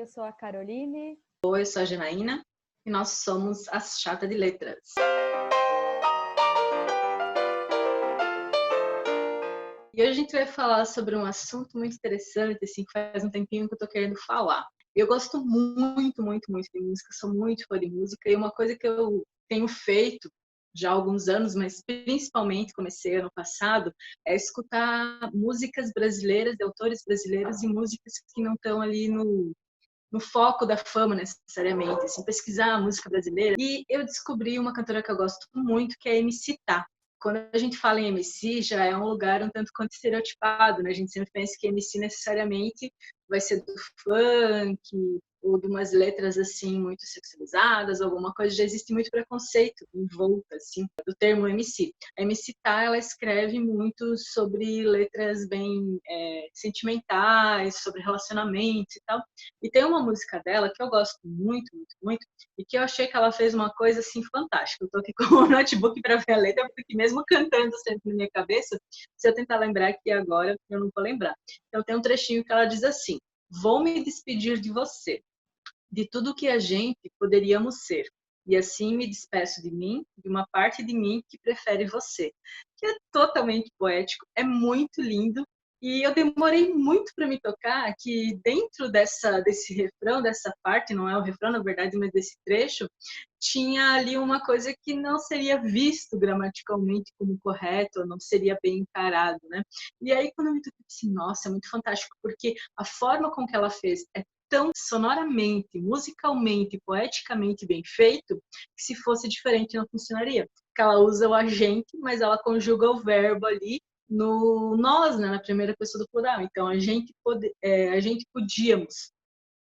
eu sou a Caroline. Oi, eu sou a Janaína e nós somos as Chata de Letras. E hoje a gente vai falar sobre um assunto muito interessante, assim, que faz um tempinho que eu tô querendo falar. Eu gosto muito, muito, muito de música, sou muito fã de música, e uma coisa que eu tenho feito já há alguns anos, mas principalmente comecei ano passado, é escutar músicas brasileiras, de autores brasileiros e músicas que não estão ali no foco da fama necessariamente, assim, pesquisar a música brasileira. E eu descobri uma cantora que eu gosto muito, que é a MC Tá. Quando a gente fala em MC, já é um lugar um tanto quanto estereotipado, né? A gente sempre pensa que MC necessariamente vai ser do funk ou de umas letras assim muito sexualizadas, alguma coisa. Já existe muito preconceito em volta assim do termo MC. A MC Tá, ela escreve muito sobre letras bem sentimentais, sobre relacionamentos e tal. E tem uma música dela que eu gosto muito, muito, muito, e que eu achei que ela fez uma coisa assim fantástica. Eu tô aqui com o notebook para ver a letra, porque mesmo cantando sempre na minha cabeça, se eu tentar lembrar aqui agora, eu não vou lembrar. Então tem um trechinho que ela diz assim: vou me despedir de você, de tudo que a gente poderíamos ser. E assim me despeço de mim, de uma parte de mim que prefere você. Que é totalmente poético, é muito lindo. E eu demorei muito para me tocar que dentro desse refrão, dessa parte, não é o refrão na verdade, mas desse trecho, tinha ali uma coisa que não seria visto gramaticalmente como correto, ou não seria bem encarado, né? E aí quando eu me toquei assim, nossa, é muito fantástico, porque a forma com que ela fez é tão sonoramente, musicalmente, poeticamente bem feito, que se fosse diferente não funcionaria. Porque ela usa o agente, mas ela conjuga o verbo ali no nós, né, na primeira pessoa do plural. Então, a gente podíamos,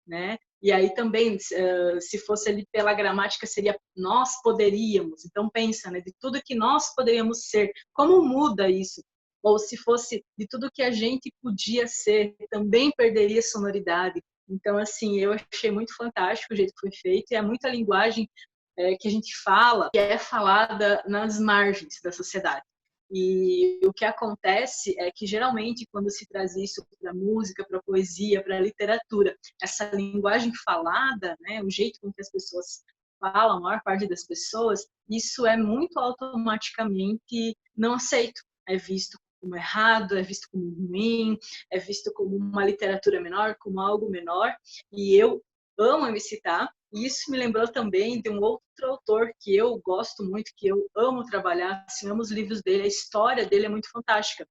né? E aí também, se fosse ali pela gramática, seria nós poderíamos. Então, pensa, né, de tudo que nós poderíamos ser, como muda isso? Ou se fosse de tudo que a gente podia ser, também perderia sonoridade. Então, assim, eu achei muito fantástico o jeito que foi feito, e é muita linguagem que a gente fala, que é falada nas margens da sociedade. E o que acontece é que, geralmente, quando se traz isso para a música, para a poesia, para a literatura, essa linguagem falada, né, o jeito com que as pessoas falam, a maior parte das pessoas, isso é muito automaticamente não aceito. É visto como errado, é visto como ruim, é visto como uma literatura menor, como algo menor. E eu amo me citar. E isso me lembrou também de um outro autor que eu gosto muito, que eu amo trabalhar, assim, amo os livros dele, a história dele é muito fantástica,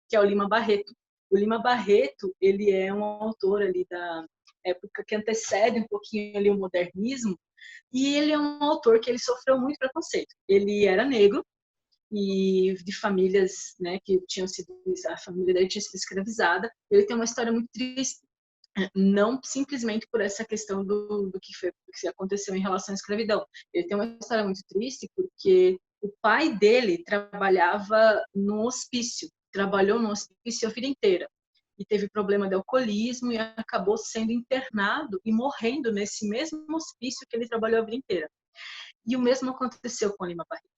que é o Lima Barreto. O Lima Barreto, ele é um autor ali da época que antecede um pouquinho ali o modernismo, e ele é um autor que ele sofreu muito preconceito. Ele era negro, e de famílias, né, que tinham sido, a família dele tinha sido escravizada. Ele tem uma história muito triste, não simplesmente por essa questão do que aconteceu em relação à escravidão. Ele tem uma história muito triste porque o pai dele trabalhava no hospício, trabalhou no hospício a vida inteira e teve problema de alcoolismo e acabou sendo internado e morrendo nesse mesmo hospício que ele trabalhou a vida inteira. E o mesmo aconteceu com o Lima Barreto.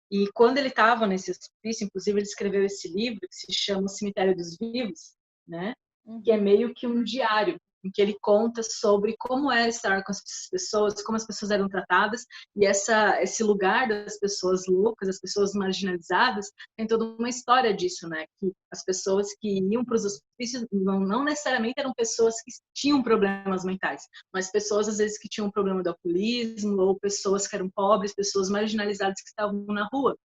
E quando ele estava nesse hospício, inclusive ele escreveu esse livro que se chama O Cemitério dos Vivos, né? Que é meio que um diário, em que ele conta sobre como era estar com as pessoas, como as pessoas eram tratadas, e esse lugar das pessoas loucas, das pessoas marginalizadas, tem toda uma história disso, né? Que as pessoas que iam para os hospícios não necessariamente eram pessoas que tinham problemas mentais, mas pessoas, às vezes, que tinham problema de alcoolismo, ou pessoas que eram pobres, pessoas marginalizadas que estavam na rua.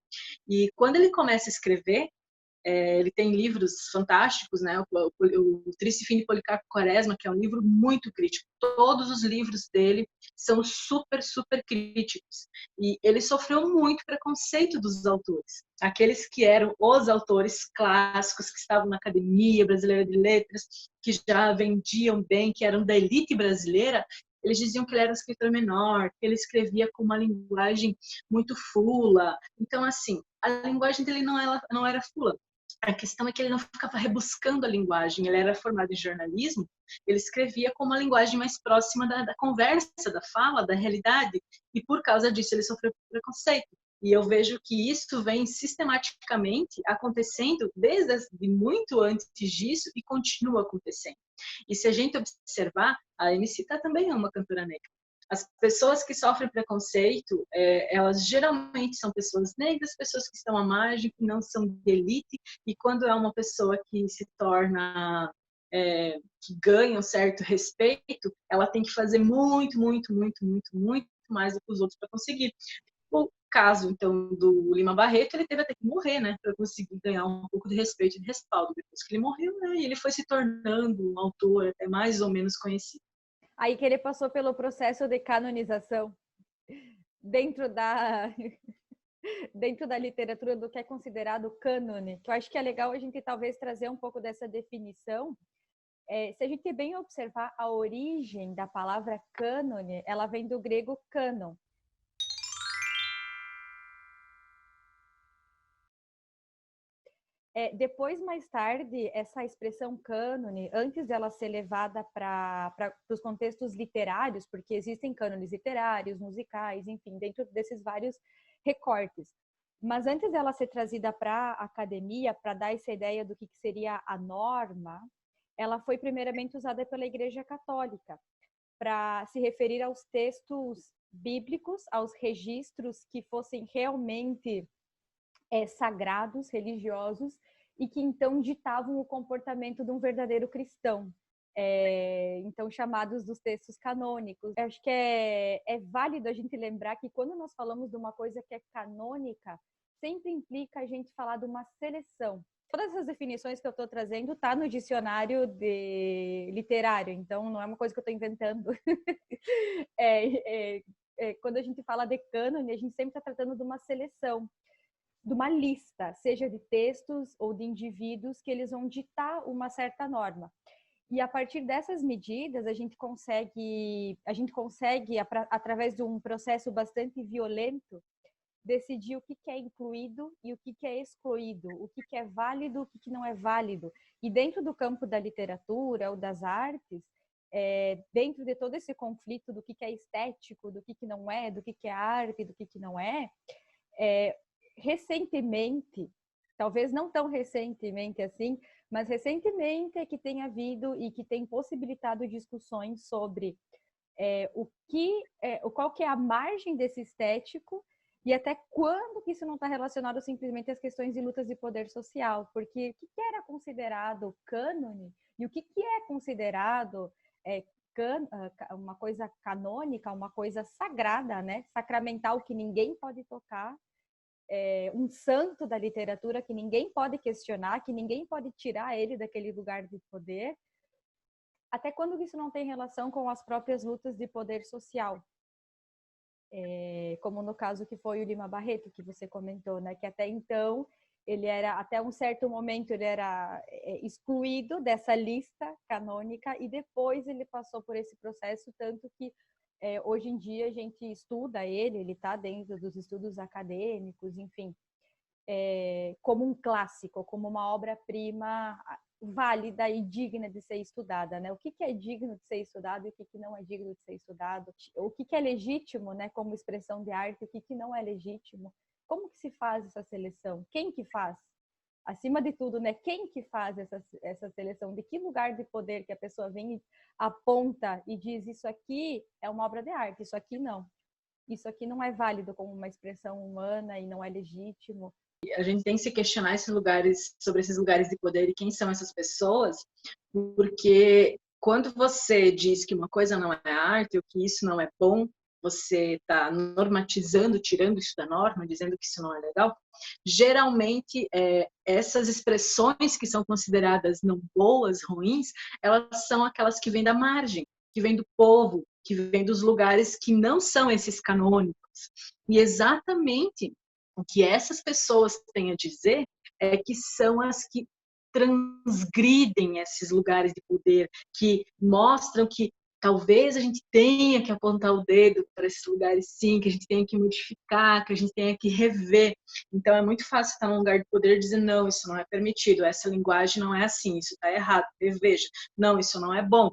E quando ele começa a escrever, ele tem livros fantásticos, né? O Triste Fim de Policarpo Quaresma, que é um livro muito crítico. Todos os livros dele são super, super críticos. E ele sofreu muito preconceito dos autores. Aqueles que eram os autores clássicos, que estavam na Academia Brasileira de Letras, que já vendiam bem, que eram da elite brasileira, eles diziam que ele era um escritor menor, que ele escrevia com uma linguagem muito fula. Então, assim, a linguagem dele não era fula. A questão é que ele não ficava rebuscando a linguagem, ele era formado em jornalismo, ele escrevia com uma linguagem mais próxima da conversa, da fala, da realidade, e por causa disso ele sofreu preconceito. E eu vejo que isso vem sistematicamente acontecendo desde muito antes disso e continua acontecendo. E se a gente observar, a Emicida também é uma cantora negra. As pessoas que sofrem preconceito, elas geralmente são pessoas negras, pessoas que estão à margem, que não são de elite, e quando é uma pessoa que se torna, que ganha um certo respeito, ela tem que fazer muito, muito, muito, muito, muito mais do que os outros para conseguir. O caso, então, do Lima Barreto, ele teve até que morrer, né, para conseguir ganhar um pouco de respeito e de respaldo. Depois que ele morreu, né, e ele foi se tornando um autor até mais ou menos conhecido. Aí que ele passou pelo processo de canonização dentro da dentro da literatura do que é considerado cânone, que eu acho que é legal a gente talvez trazer um pouco dessa definição. Se a gente bem observar a origem da palavra cânone, ela vem do grego cânon. Depois, mais tarde, essa expressão cânone, antes dela ser levada para os contextos literários, porque existem cânones literários, musicais, enfim, dentro desses vários recortes. Mas antes dela ser trazida para a academia, para dar essa ideia do que seria a norma, ela foi primeiramente usada pela Igreja Católica, para se referir aos textos bíblicos, aos registros que fossem realmente sagrados, religiosos, e que então ditavam o comportamento de um verdadeiro cristão. Então, chamados dos textos canônicos. Eu acho que é válido a gente lembrar que quando nós falamos de uma coisa que é canônica, sempre implica a gente falar de uma seleção. Todas essas definições que eu estou trazendo tá no dicionário literário, então não é uma coisa que eu estou inventando. Quando a gente fala de cânone, a gente sempre está tratando de uma seleção, de uma lista, seja de textos ou de indivíduos, que eles vão ditar uma certa norma. E a partir dessas medidas, a gente consegue através de um processo bastante violento, decidir o que é incluído e o que é excluído, o que é válido, o que não é válido. E dentro do campo da literatura ou das artes, dentro de todo esse conflito do que é estético, do que não é, do que é arte, do que não recentemente, talvez não tão recentemente assim, mas recentemente é que tem havido e que tem possibilitado discussões sobre qual que é a margem desse estético e até quando que isso não está relacionado simplesmente às questões de lutas de poder social, porque o que era considerado cânone e o que é considerado uma coisa canônica, uma coisa sagrada, né? Sacramental, que ninguém pode tocar, um santo da literatura que ninguém pode questionar, que ninguém pode tirar ele daquele lugar de poder, até quando isso não tem relação com as próprias lutas de poder social. Como no caso que foi o Lima Barreto, que você comentou, né? Que até então, ele era, até um certo momento, ele era excluído dessa lista canônica e depois ele passou por esse processo, tanto que hoje em dia a gente estuda ele está dentro dos estudos acadêmicos, enfim, como um clássico, como uma obra-prima válida e digna de ser estudada, né? O que é digno de ser estudado e o que não é digno de ser estudado, o que é legítimo, né, como expressão de arte, o que não é legítimo, como que se faz essa seleção, quem que faz? Acima de tudo, né, quem que faz essa seleção, de que lugar de poder que a pessoa vem e aponta e diz isso aqui é uma obra de arte, isso aqui não é válido como uma expressão humana e não é legítimo. A gente tem que se questionar sobre esses lugares de poder e quem são essas pessoas, porque quando você diz que uma coisa não é arte ou que isso não é bom, você está normatizando, tirando isso da norma, dizendo que isso não é legal. Geralmente, essas expressões que são consideradas não boas, ruins, elas são aquelas que vêm da margem, que vêm do povo, que vêm dos lugares que não são esses canônicos. E exatamente o que essas pessoas têm a dizer é que são as que transgridem esses lugares de poder, que mostram que talvez a gente tenha que apontar o dedo para esses lugares sim, que a gente tenha que modificar, que a gente tenha que rever. Então é muito fácil estar num lugar de poder e dizer não, isso não é permitido, essa linguagem não é assim, isso está errado, reveja, não, isso não é bom.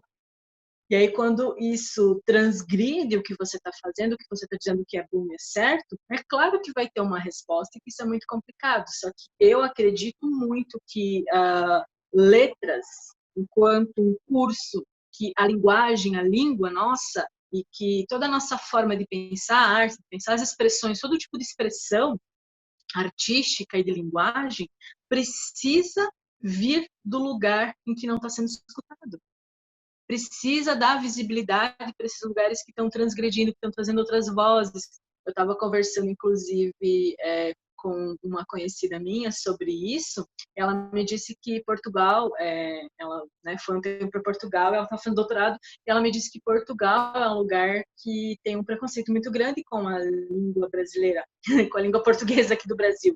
E aí, quando isso transgride o que você está fazendo, o que você está dizendo que é bom e é certo, é claro que vai ter uma resposta e que isso é muito complicado. Só que eu acredito muito que letras enquanto um curso que a linguagem, a língua nossa, e que toda a nossa forma de pensar a arte, pensar as expressões, todo tipo de expressão artística e de linguagem, precisa vir do lugar em que não está sendo escutado. Precisa dar visibilidade para esses lugares que estão transgredindo, que estão trazendo outras vozes. Eu estava conversando, inclusive, com uma conhecida minha sobre isso. Ela me disse que Portugal, ela, né, foi um tempo para Portugal, ela está fazendo doutorado, e ela me disse que Portugal é um lugar que tem um preconceito muito grande com a língua brasileira, com a língua portuguesa aqui do Brasil.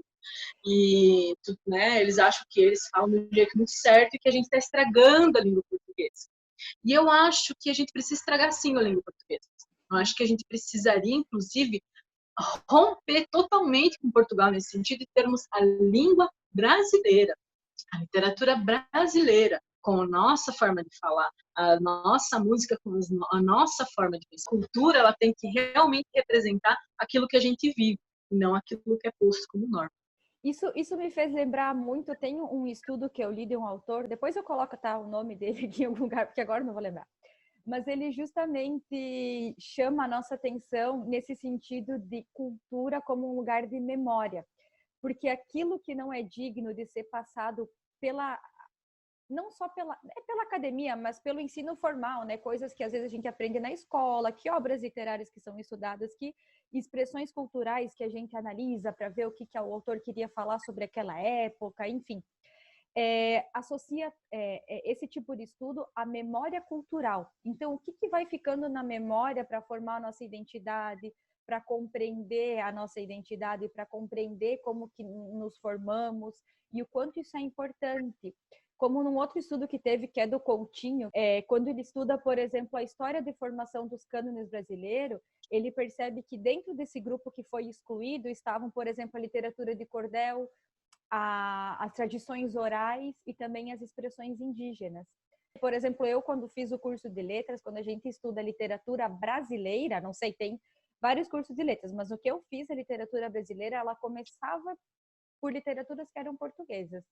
E, né, eles acham que eles falam de um jeito muito certo e que a gente está estragando a língua portuguesa. E eu acho que a gente precisa estragar sim a língua portuguesa. Eu acho que a gente precisaria, inclusive, romper totalmente com Portugal nesse sentido e termos a língua brasileira, a literatura brasileira, com a nossa forma de falar, a nossa música, com a nossa forma de pensar. A cultura, ela tem que realmente representar aquilo que a gente vive, e não aquilo que é posto como norma. Isso me fez lembrar muito, tem um estudo que eu li de um autor, depois eu coloco o nome dele aqui em algum lugar, porque agora não vou lembrar. Mas ele justamente chama a nossa atenção nesse sentido de cultura como um lugar de memória. Porque aquilo que não é digno de ser passado não só pela academia, mas pelo ensino formal, né? Coisas que às vezes a gente aprende na escola, que obras literárias que são estudadas, que expressões culturais que a gente analisa para ver o que o autor queria falar sobre aquela época, enfim. Associa esse tipo de estudo à memória cultural. Então, o que vai ficando na memória para formar a nossa identidade, para compreender a nossa identidade, para compreender como que nos formamos e o quanto isso é importante. Como num outro estudo que teve, que é do Coutinho, quando ele estuda, por exemplo, a história de formação dos cânones brasileiros, ele percebe que dentro desse grupo que foi excluído estavam, por exemplo, a literatura de cordel, as tradições orais e também as expressões indígenas. Por exemplo, eu quando fiz o curso de letras, quando a gente estuda literatura brasileira, não sei, tem vários cursos de letras, mas o que eu fiz, a literatura brasileira, ela começava por literaturas que eram portuguesas.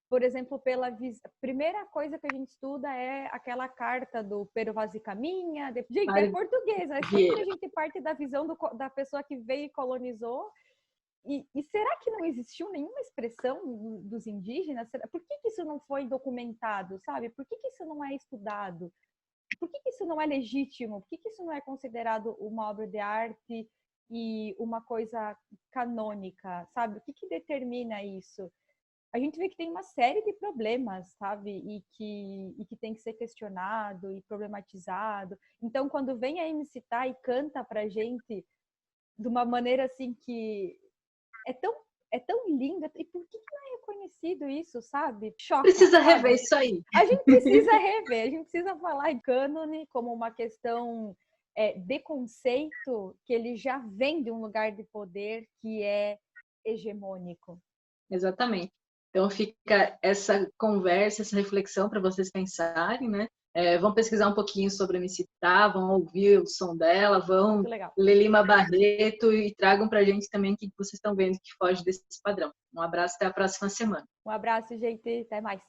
Por exemplo, a primeira coisa que a gente estuda é aquela carta do Pero Vaz e Caminha. Gente, é portuguesa. Sempre a gente parte da visão da pessoa que veio e colonizou. E será que não existiu nenhuma expressão dos indígenas? Por que isso não foi documentado, sabe? Por que isso não é estudado? Por que isso não é legítimo? Por que isso não é considerado uma obra de arte e uma coisa canônica, sabe? O que determina isso? A gente vê que tem uma série de problemas, sabe? E que tem que ser questionado e problematizado. Então, quando vem a MC Tá e canta pra gente de uma maneira assim que é tão linda, e por que não é reconhecido isso, sabe? Choca, precisa sabe? rever isso aí. A gente precisa rever, a gente precisa falar em cânone como uma questão de conceito que ele já vem de um lugar de poder que é hegemônico. Exatamente. Então fica essa conversa, essa reflexão para vocês pensarem, né? Vão pesquisar um pouquinho sobre a MC Tá, vão ouvir o som dela, vão ler Lima Barreto e tragam para a gente também o que vocês estão vendo que foge desse padrão. Um abraço, até a próxima semana. Um abraço, gente, até mais.